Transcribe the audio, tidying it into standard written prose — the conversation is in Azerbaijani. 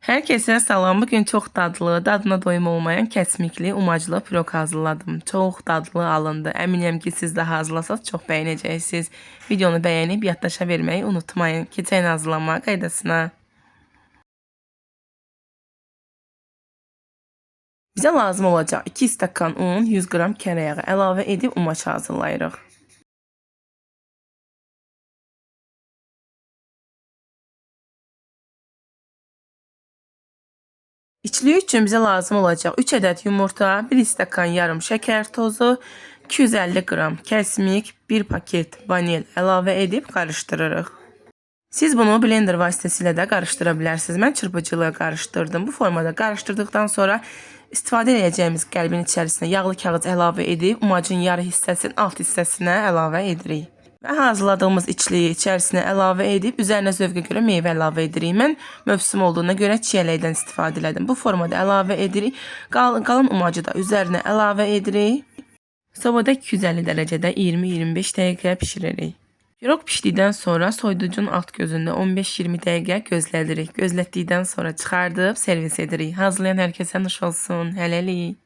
Herkese salam. Bugün çok dadlı, dadına doyum olmayan kəsmikli, umaclı pirog hazırladım. Çok dadlı alındı. Əminəm ki, siz də hazırlasanız çox bəyənəcəksiniz. Videonu bəyənib yaddaşa verməyi unutmayın. Keçək hazırlama qaydasına. Bizə lazım olacaq 2 stəkan un, 100 qram kərə yağı əlavə edib umaç hazırlayırıq. İçliyi üçün bizə lazım olacaq 3 ədəd yumurta, 1 stəkan yarım şəkər tozu, 250 qram kəsmik, 1 paket vanil əlavə edib qarışdırırıq. Siz bunu blender vasitəsilə də qarışdıra bilərsiniz. Mən çırpıcıyla qarışdırdım. Bu formada qarışdırdıqdan sonra istifadə edəcəyimiz qəlbin içərisinə yağlı kağız əlavə edib umacın yarı hissəsinin alt hissəsinə əlavə edirik. Və hazırladığımız içliyi içərisinə əlavə edib üzərinə zövqə görə meyvə əlavə edirik. Mən mövsüm olduğuna görə çiyələkdən istifadə elədim. Bu formada əlavə edirik. Qalın umacı da üzərinə əlavə edirik. Sobada 250 dərəcədə 20-25 dəqiqə pişiririk. Pirog pişdikdən sonra soyuducunun alt gözündə 15-20 dəqiqə gözlədirik. Gözlətdikdən sonra çıxardıb servis edirik. Hazırlayan hər kəsə nuş olsun. Hələlik.